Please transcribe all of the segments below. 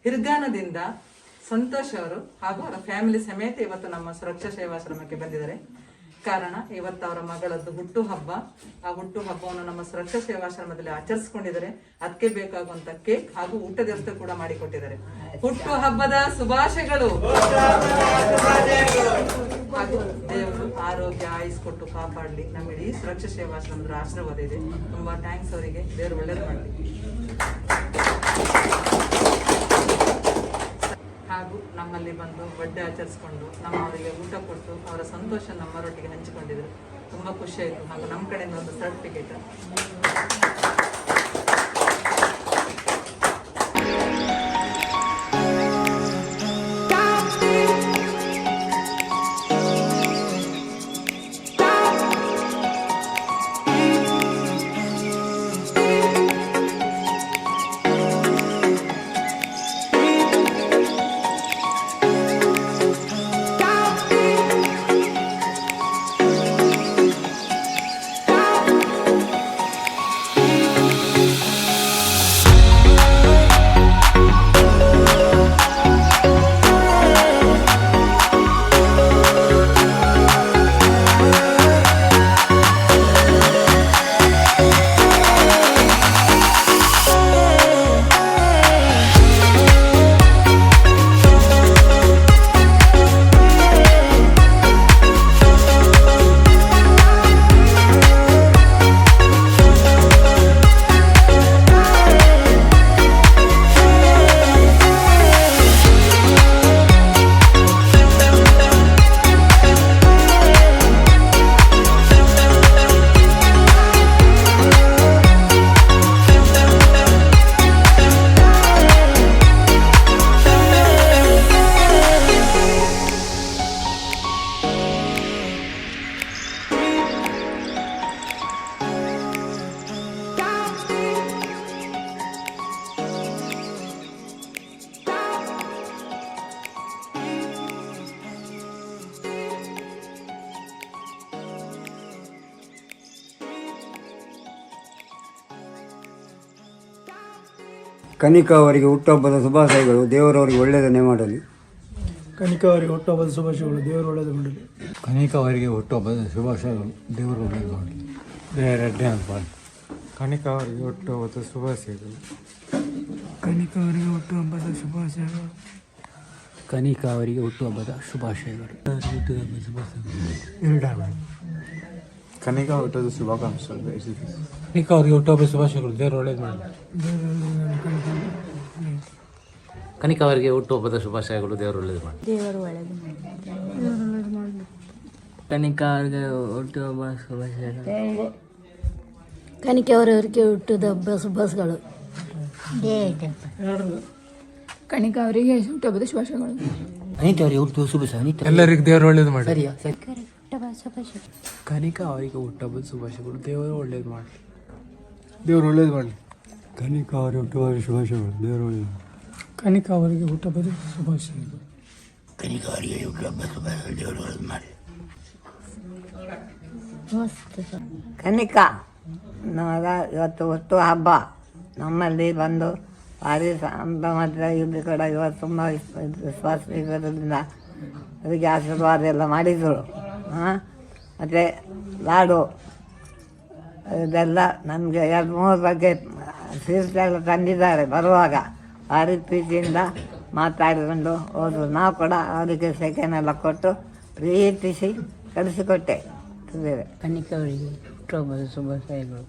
ಹಿರ್ಗಾನದಿಂದ ಸಂತೋಷ್ ಅವರು ಹಾಗೂ ಅವರ ಫ್ಯಾಮಿಲಿ ಸಮೇತ ಇವತ್ತು ನಮ್ಮ ಸುರಕ್ಷಾ ಸೇವಾಶ್ರಮಕ್ಕೆ ಬಂದಿದ್ದಾರೆ. ಕಾರಣ ಇವತ್ತು ಅವರ ಮಗಳದ್ದು ಹುಟ್ಟು ಹಬ್ಬ. ಆ ಹುಟ್ಟು ಹಬ್ಬವನ್ನು ನಮ್ಮ ಸುರಕ್ಷಾ ಸೇವಾಶ್ರಮದಲ್ಲಿ ಆಚರಿಸಿಕೊಂಡಿದ್ದಾರೆ. ಅದಕ್ಕೆ ಬೇಕಾಗುವಂತ ಕೇಕ್ ಹಾಗೂ ಊಟದ ವ್ಯವಸ್ಥೆ ಕೂಡ ಮಾಡಿಕೊಟ್ಟಿದ್ದಾರೆ. ಹುಟ್ಟು ಹಬ್ಬದ ಶುಭಾಶಯಗಳು. ಹಾಗೂ ದೇವರು ಆರೋಗ್ಯ ಆಯುಸ್ ಕೊಟ್ಟು ಕಾಪಾಡಲಿ. ನಮ್ಮ ಇಡೀ ಸುರಕ್ಷಾ ಸೇವಾಶ್ರಮದ ಆಶೀರ್ವಾದ ಇದೆ. ತುಂಬಾ ಥ್ಯಾಂಕ್ಸ್ ಅವರಿಗೆ. ದೇವರು ಒಳ್ಳೇದು ಮಾಡಲಿ. ಹಾಗೂ ನಮ್ಮಲ್ಲಿ ಬಂದು ಬಡ್ಡೆ ಆಚರಿಸಿಕೊಂಡು ನಮ್ಮವರಿಗೆ ಊಟ ಕೊಟ್ಟು ಅವರ ಸಂತೋಷ ನಮ್ಮರೊಟ್ಟಿಗೆ ಹಂಚಿಕೊಂಡಿದ್ರು. ತುಂಬ ಖುಷಿ ಆಯಿತು. ಹಾಗೂ ನಮ್ಮ ಕಡೆಯಿಂದ ಒಂದು ಸರ್ಟಿಫಿಕೇಟ್. ಕನಿಕಾ ಅವರಿಗೆ ಹುಟ್ಟುಹಬ್ಬದ ಶುಭಾಶಯಗಳು. ದೇವರವರಿಗೆ ಒಳ್ಳೆಯದನ್ನೇ ಮಾಡಲಿ. ಕನಿಕಾ ಅವರಿಗೆ ಹುಟ್ಟುಹಬ್ಬದ ಶುಭಾಶಯಗಳು. ದೇವರು ಒಳ್ಳೆಯದು ಮಾಡಲಿ. ಕನಿಕಾ ಅವರಿಗೆ ಹುಟ್ಟುಹಬ್ಬದ ಶುಭಾಶಯಗಳು. ದೇವರು ಒಳ್ಳೆಯದು ಮಾಡಲಿ. ರೆಡ್ಡಿ ಅಂತ ಕನಿಕಾ ಅವರಿಗೆ ಹುಟ್ಟುಹಬ್ಬದ ಶುಭಾಶಯಗಳು. ಕನಿಕಾ ಅವರಿಗೆ ಹುಟ್ಟುಹಬ್ಬದ ಶುಭಾಶಯಗಳು. ಕನಿಕಾ ಅವರಿಗೆ ಹುಟ್ಟುಹಬ್ಬದ ಶುಭಾಶಯಗಳು. ಕನಿಕಾ ಹುಟ್ಟುಹಬ್ಬದ ಶುಭಾಕಾಂಕ್ಷೆಗಳು. ಕನಿಕಾ ಅವರಿಗೆ ಹುಟ್ಟುಹಬ್ಬದ ಶುಭಾಶಯಗಳು. ದೇವರು ಒಳ್ಳೆಯದು ಮಾಡಲಿ. ಕನಿಕಾ ಅವರಿಗೆ ಹುಟ್ಟುಹಬ್ಬದ ಶುಭಾಶಯಗಳು. ದೇವರು ಒಳ್ಳೆಯದು ಮಾಡಲಿ. ದೇವರು ಒಳ್ಳೆಯದು ಮಾಡಲಿ. ಕನಿಕಾ ಅವರಿಗೆ ಹುಟ್ಟುಹಬ್ಬ ಶುಭಾಶಯಗಳು. ಕನಿಕಾ ಅವರಿಗೆ ಹುಟ್ಟುಹಬ್ಬ ಶುಭಾಶಯಗಳು. ಕನಿಕಾ ಅವರಿಗೆ ಹುಟ್ಟುಹಬ್ಬದ ಶುಭಾಶಯಗಳು. ಅನಿತಾ ಅವರಿಗೆ ಹುಟ್ಟುಹಬ್ಬದ ಶುಭಾಶಯ. ಎಲ್ಲರಿಗೂ ದೇವರು ಒಳ್ಳೇದು ಮಾಡಿ. ಕನಿಕಾ ಅವರಿಗೆ ಹುಟ್ಟುಹಬ್ಬದ ಶುಭಾಶಯಗಳು. ದೇವರು ಒಳ್ಳೇದು ಮಾಡಲಿ. ದೇವರು ಒಳ್ಳೇದು ಮಾಡಲಿ. ಕನಿಕಾ ಅವರಿಗೆ ಹುಟ್ಟುಹಬ್ಬದ ಶುಭಾಶಯಗಳು. ದೇವರು ಒಳ್ಳೆಯದು. ಕನಿಕಾ ಅವರಿಗೆ ಹುಟ್ಟುಹಬ್ಬದ ಶುಭಾಶಯಗಳು. ಕನಿಕಾ ಅವರಿಗೆ ಹುಟ್ಟುಹಬ್ಬದ ಶುಭಾಶಯಗಳು. ದೇವರು ಒಳ್ಳೆಯದು ಮಾಡಲಿ. ಕನಿಕಾ ನಮಗ ಇವತ್ತು ಹುಟ್ಟು ಹಬ್ಬ. ನಮ್ಮಲ್ಲಿ ಬಂದು ಭಾರಿ ಸಂಭ್ರಮದ ಇದ್ದು ಕೂಡ ಇವತ್ತು ತುಂಬ ವಿಶ್ವಾಸ ಇರೋದ್ರಿಂದ ಅದಕ್ಕೆ ಆಶೀರ್ವಾದ ಎಲ್ಲ ಮಾಡಿದರು. ಮತ್ತು ಲಾಡು ಇದೆಲ್ಲ ನಮಗೆ 2-3 ಬಗ್ಗೆ ಸ್ವೀಟ್ಸ್ ಎಲ್ಲ ತಂದಿದ್ದಾರೆ. ಬರುವಾಗ ಭಾರಿ ಪ್ರೀತಿಯಿಂದ ಮಾತಾಡಿಕೊಂಡು ಹೋದರು. ನಾವು ಕೂಡ ಅವರಿಗೆ ಸೆಕೆಂಡೆಲ್ಲ ಕೊಟ್ಟು ಪ್ರೀತಿಸಿ ಕಳಿಸಿಕೊಟ್ಟೆ. ಕನಿಕಾ ಅವರಿಗೆ ಹುಟ್ಟುಹಬ್ಬದ ಶುಭಾಶಯಗಳು.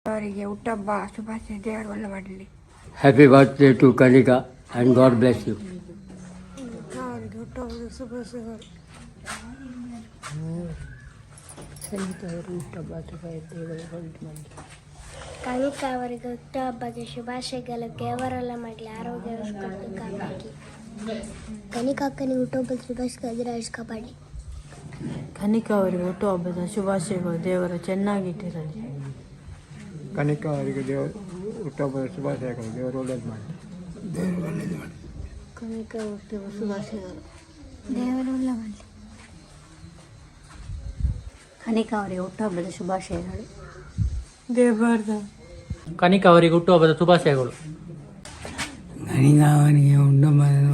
ಅವರಿಗೆ ಹುಟ್ಟುಹಬ್ಬ ಶುಭಾಶಯ. ದೇವರು ಒಳ್ಳೆ ಮಾಡಲಿ. Happy birthday to Kanika and God bless you. ಅವರಿಗೆ ಹುಟ್ಟುಹಬ್ಬದ ಶುಭಾಶಯಗಳು. ಕನಿಕಾ ಅವರಿಗೆ ಹುಟ್ಟುಹಬ್ಬದ ಶುಭಾಶಯಗಳು. ದೇವರೆಲ್ಲ ಮಾಡಲಿ. ಆರೋಗ್ಯ ಕೊಟ್ಟು ಕಾಪಾಡಿ. ಕನಿಕಾ ಅಕ್ಕನಿಗೆ ಹುಟ್ಟುಹಬ್ಬದ ಶುಭಾಶಯಗಳು. ಆಯುಷ್ ಕಾಪಾಡಿ. ಕನಿಕಾ ಅವರಿಗೆ ಹುಟ್ಟುಹಬ್ಬದ ಶುಭಾಶಯಗಳು. ದೇವರು ಚೆನ್ನಾಗಿಟ್ಟಿರಲಿ. ಕನಿಕಾ ಅವರಿಗೆ ದೇವರು ಹುಟ್ಟುಹಬ್ಬದ ಶುಭಾಶಯಗಳು. ದೇವರು ಒಳ್ಳೇದು ಮಾಡಿ. ದೇವರು ಒಳ್ಳೇದು ಮಾಡಲಿ. ಕನಿಕಾ ಹುಟ್ಟುಹಬ್ಬದ ಶುಭಾಶಯಗಳು. ದೇವರು ಒಳ್ಳೆ ಮಾಡಲಿ. ಕನಿಕಾ ಅವರಿಗೆ ಹುಟ್ಟುಹಬ್ಬದ ಶುಭಾಶಯಗಳು. ಕನಿಕಾ ಅವರಿಗೆ ಹುಟ್ಟುಹಬ್ಬದ ಶುಭಾಶಯಗಳು. ಕನಿಕಾ ಅವರಿಗೆ ಹುಟ್ಟುಹಬ್ಬದ